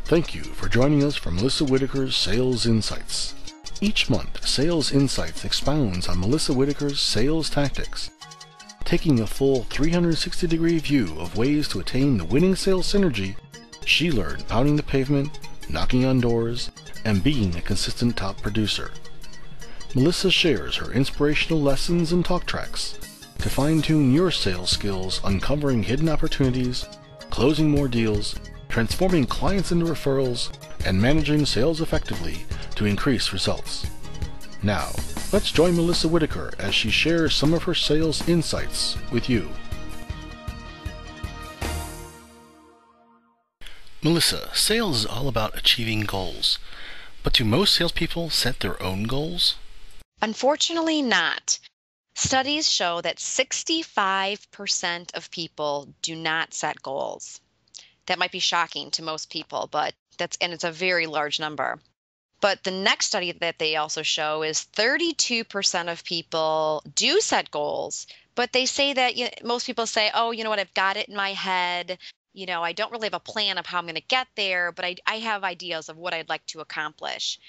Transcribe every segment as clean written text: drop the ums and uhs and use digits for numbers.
Thank you for joining us for Melissa Whitaker's Sales Insights. Each month, Sales Insights expounds on Melissa Whitaker's sales tactics, taking a full 360-degree view of ways to attain the winning sales synergy she learned pounding the pavement, knocking on doors, and being a consistent top producer. Melissa shares her inspirational lessons and talk tracks to fine-tune your sales skills, uncovering hidden opportunities, closing more deals, transforming clients into referrals, and managing sales effectively to increase results. Now, let's join Melissa Whitaker as she shares some of her sales insights with you. Melissa, sales is all about achieving goals, but do most salespeople set their own goals? Unfortunately not. Studies show that 65% of people do not set goals. That might be shocking to most people, but it's a very large number. But the next study that they also show is 32% of people do set goals, but they say that most people say, oh, you know what, I've got it in my head. I don't really have a plan of how I'm going to get there, but I have ideas of what I'd like to accomplish.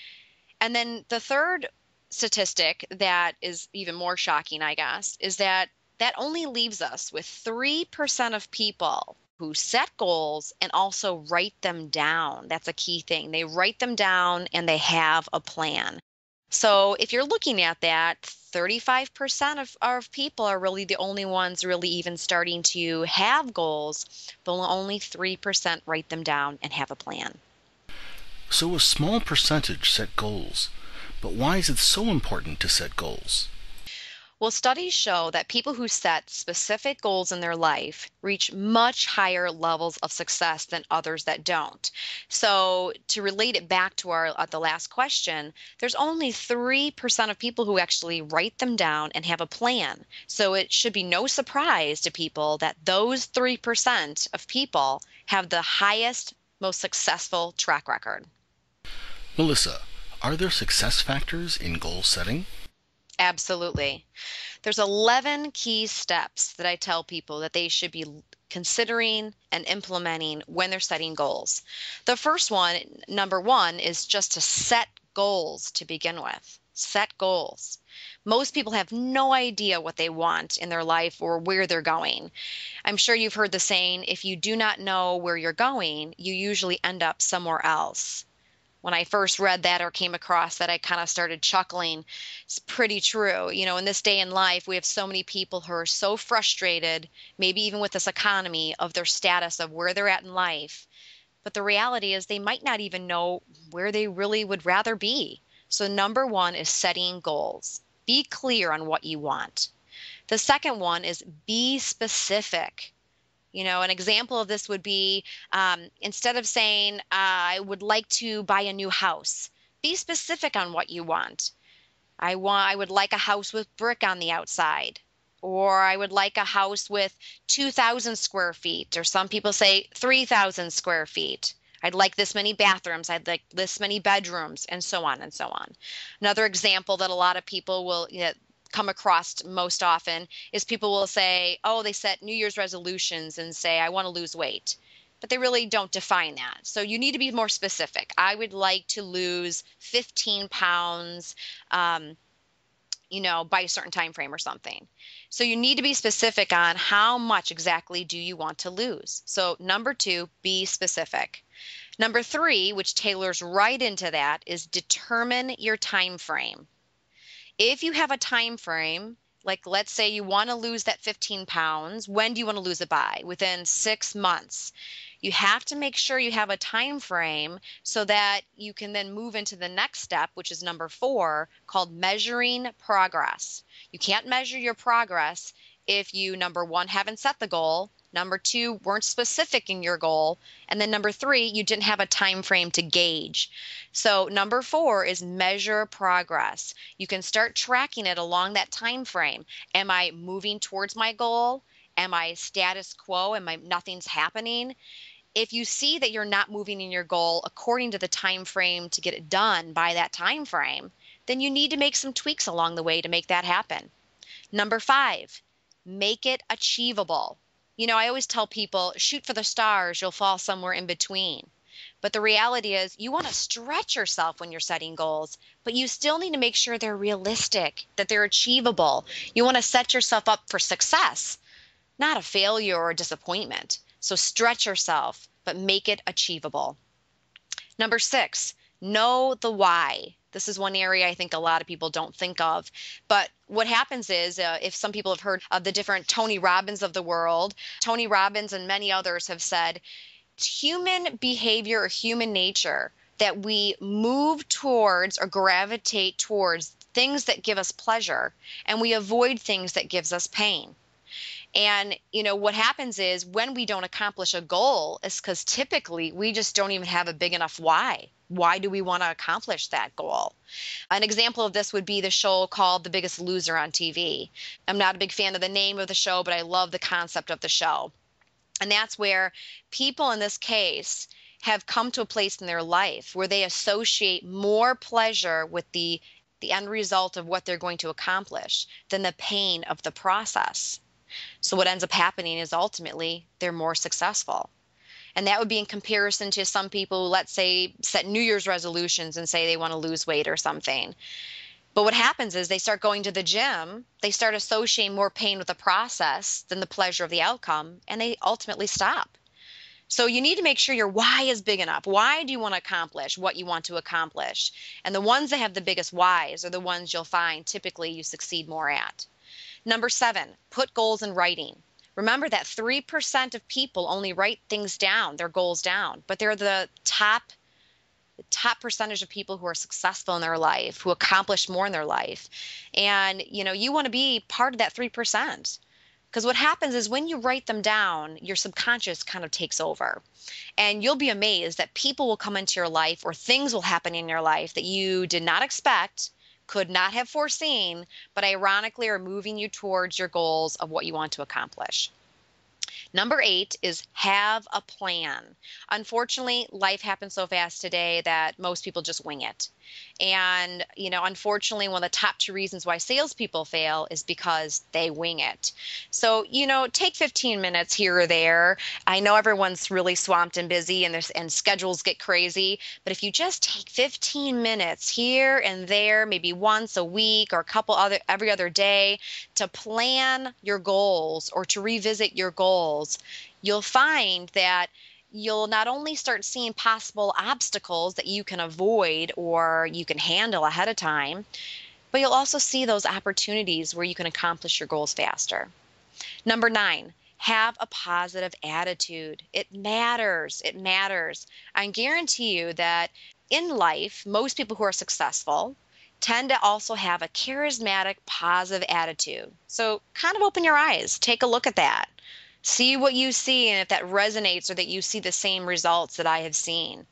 And then the third statistic that is even more shocking, I guess, is that only leaves us with 3% of people who set goals and also write them down. That's a key thing. They write them down and they have a plan. So if you're looking at that, 35% of people are really the only ones really even starting to have goals, but only 3% write them down and have a plan. So a small percentage set goals, but why is it so important to set goals? Well, studies show that people who set specific goals in their life reach much higher levels of success than others that don't. So to relate it back to the last question, there's only 3% of people who actually write them down and have a plan. So it should be no surprise to people that those 3% of people have the highest, most successful track record. Melissa, are there success factors in goal setting? Absolutely. There's 11 key steps that I tell people that they should be considering and implementing when they're setting goals. The first one, number one, is just to set goals to begin with. Set goals. Most people have no idea what they want in their life or where they're going. I'm sure you've heard the saying, if you do not know where you're going, you usually end up somewhere else. When I first read that or came across that, I kind of started chuckling. It's pretty true. In this day in life, we have so many people who are so frustrated, maybe even with this economy, of their status of where they're at in life. But the reality is they might not even know where they really would rather be. So number one is setting goals. Be clear on what you want. The second one is be specific. An example of this would be instead of saying, I would like to buy a new house, be specific on what you want. I would like a house with brick on the outside, or I would like a house with 2,000 square feet, or some people say 3,000 square feet. I'd like this many bathrooms. I'd like this many bedrooms, and so on and so on. Another example that a lot of people will come across most often is people will say, oh, they set New Year's resolutions and say, I want to lose weight. But they really don't define that. So you need to be more specific. I would like to lose 15 pounds, by a certain time frame or something. So you need to be specific on how much exactly do you want to lose. So number two, be specific. Number three, which tailors right into that, is determine your time frame. If you have a time frame, like let's say you want to lose that 15 pounds, when do you want to lose it by? Within 6 months. You have to make sure you have a time frame so that you can then move into the next step, which is number 4, called measuring progress. You can't measure your progress if you, number 1, haven't set the goal, number 2, weren't specific in your goal, and then number 3, you didn't have a time frame to gauge. So number 4 is measure progress. You can start tracking it along that time frame. Am I moving towards my goal? Am I status quo? Nothing's happening? If you see that you're not moving in your goal according to the time frame to get it done by that time frame, then you need to make some tweaks along the way to make that happen. Number 5, make it achievable. I always tell people, shoot for the stars, you'll fall somewhere in between. But the reality is you want to stretch yourself when you're setting goals, but you still need to make sure they're realistic, that they're achievable. You want to set yourself up for success, not a failure or a disappointment. So stretch yourself, but make it achievable. Number 6, know the why. This is one area I think a lot of people don't think of. But what happens is, if some people have heard of the different Tony Robbins of the world, Tony Robbins and many others have said, it's human behavior or human nature that we move towards or gravitate towards things that give us pleasure, and we avoid things that gives us pain. And, what happens is when we don't accomplish a goal is because typically we just don't even have a big enough why. Why do we want to accomplish that goal? An example of this would be the show called The Biggest Loser on TV. I'm not a big fan of the name of the show, but I love the concept of the show. And that's where people in this case have come to a place in their life where they associate more pleasure with the end result of what they're going to accomplish than the pain of the process. So what ends up happening is ultimately they're more successful. And that would be in comparison to some people who, let's say, set New Year's resolutions and say they want to lose weight or something. But what happens is they start going to the gym, they start associating more pain with the process than the pleasure of the outcome, and they ultimately stop. So you need to make sure your why is big enough. Why do you want to accomplish what you want to accomplish? And the ones that have the biggest whys are the ones you'll find typically you succeed more at. Number 7, put goals in writing. Remember that 3% of people only write things down, their goals down, but they're the top percentage of people who are successful in their life, who accomplish more in their life. And, you want to be part of that 3%. Because what happens is when you write them down, your subconscious kind of takes over. And you'll be amazed that people will come into your life or things will happen in your life that you did not expect, could not have foreseen, but ironically are moving you towards your goals of what you want to accomplish. Number 8 is have a plan. Unfortunately, life happens so fast today that most people just wing it. And, unfortunately, one of the top 2 reasons why salespeople fail is because they wing it. So, take 15 minutes here or there. I know everyone's really swamped and busy and schedules get crazy, but if you just take 15 minutes here and there, maybe once a week or every other day to plan your goals or to revisit your goals, you'll find that you'll not only start seeing possible obstacles that you can avoid or you can handle ahead of time, but you'll also see those opportunities where you can accomplish your goals faster. Number 9, have a positive attitude. It matters. It matters. I guarantee you that in life, most people who are successful tend to also have a charismatic, positive attitude. So kind of open your eyes. Take a look at that. See what you see and if that resonates or that you see the same results that I have seen.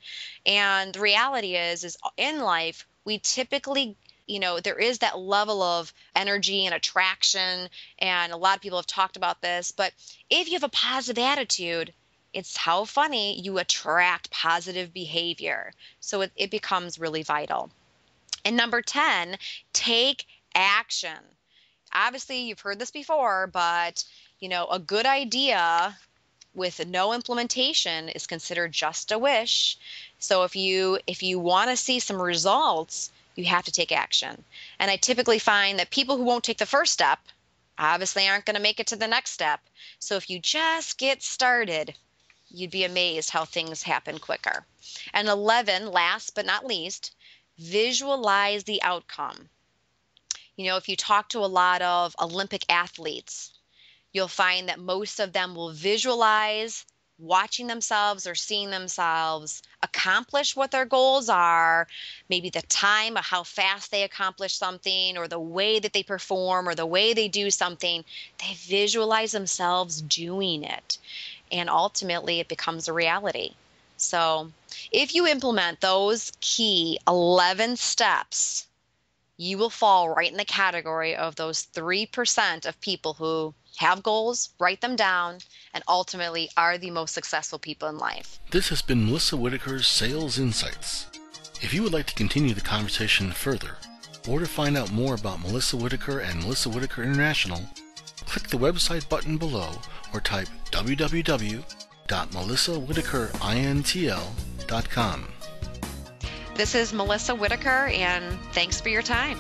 And the reality is in life, we typically, there is that level of energy and attraction, and a lot of people have talked about this, but if you have a positive attitude, it's how funny you attract positive behavior. So it becomes really vital. And number 10, take action. Obviously, you've heard this before, but a good idea with no implementation is considered just a wish. So if you want to see some results, you have to take action. And I typically find that people who won't take the first step obviously aren't going to make it to the next step. So if you just get started, you'd be amazed how things happen quicker. And 11, last but not least, visualize the outcome. If you talk to a lot of Olympic athletes, you'll find that most of them will visualize watching themselves or seeing themselves accomplish what their goals are, maybe the time of how fast they accomplish something or the way that they perform or the way they do something. They visualize themselves doing it, and ultimately it becomes a reality. So if you implement those key 11 steps, you will fall right in the category of those 3% of people who have goals, write them down, and ultimately are the most successful people in life. This has been Melissa Whitaker's Sales Insights. If you would like to continue the conversation further, or to find out more about Melissa Whitaker and Melissa Whitaker International, click the website button below or type www.melissawhitakerintl.com achievable.com. This is Melissa Whitaker, and thanks for your time.